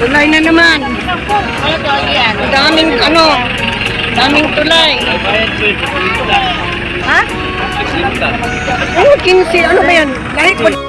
Tulay na naman. Daming daming tulay. Ha? Ano, 15? Ano ba yan? Kahit po.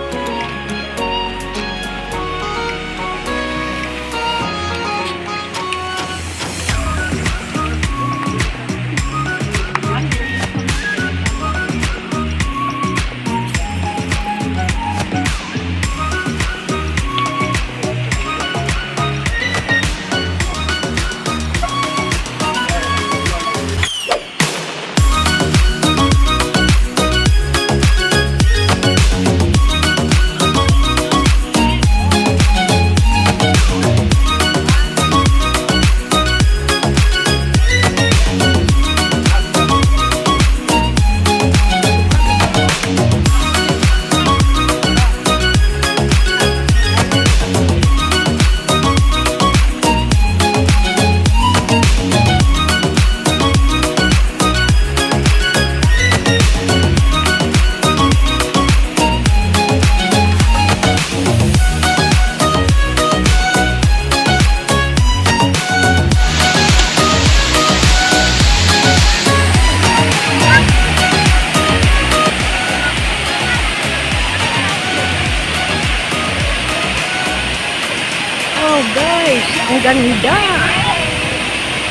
Oh guys, ang ganda.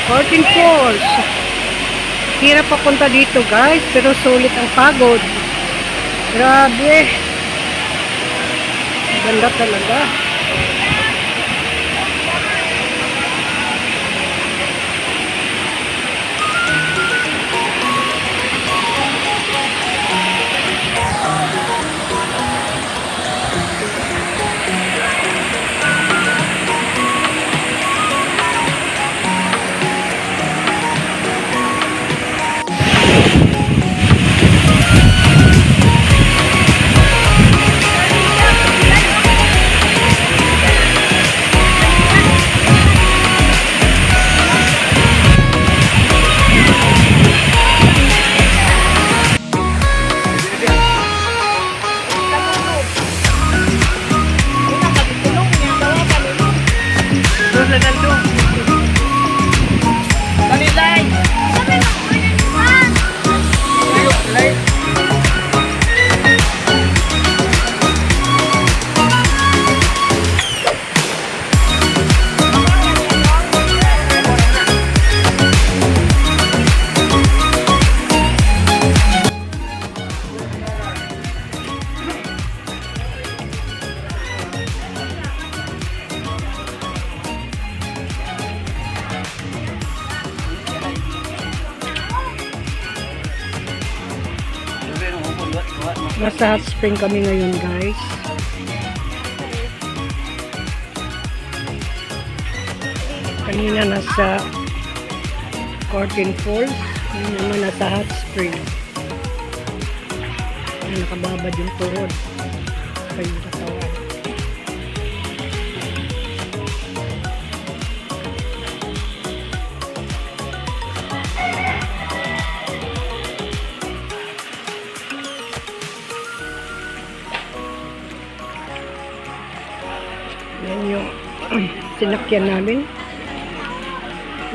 14 Falls. Hirap papunta dito guys, pero sulit ang pagod. Grabe. Ganda talaga. Nasa hot spring kami ngayon, guys. Kanina nasa Curtain Falls. Ngayon naman nasa hot spring. Nakababad yung turod. Kaya yung katawan. Yan yung sinakyan namin.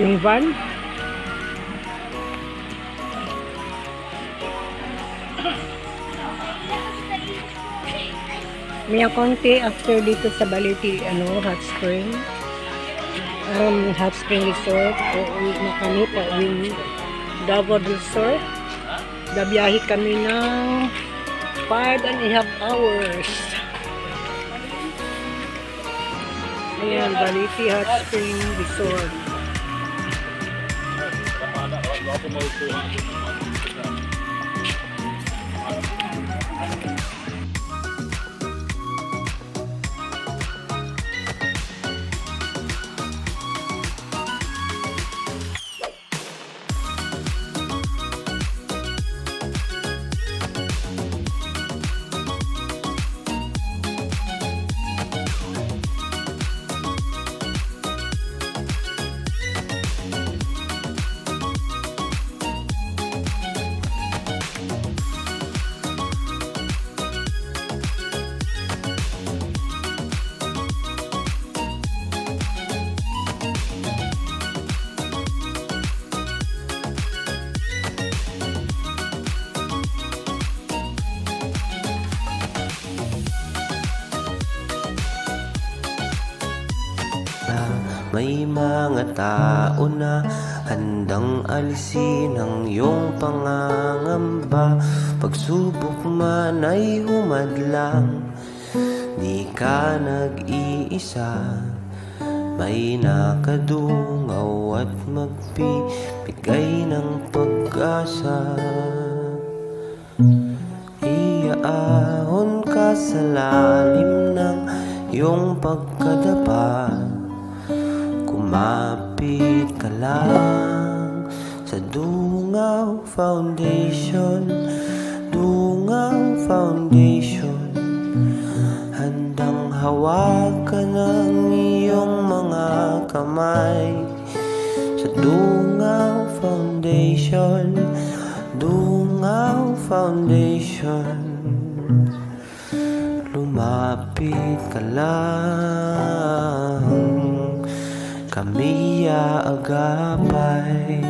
Yung van. May konti after dito sa Baliti, hot spring. Hot spring resort. Uuwi na kami pa uwi Davao Resort. Dabiyahe kami ng 5.5 hours. Ayan, Baliti Hot Spring Resort. May mga tao na handang alisin ang iyong pangangamba. Pagsubok man ay humadlang, di ka nag-iisa. May nakadungaw at magbibigay ng pag-asa. Iaahon ka sa lalim ng iyong pagkadapa. Kumapit ka lang sa Dungaw Foundation. Dungaw Foundation, handang hawakan ang iyong mga kamay. Sa Dungaw Foundation, Dungaw Foundation, lumapit ka lang, kami aagapay.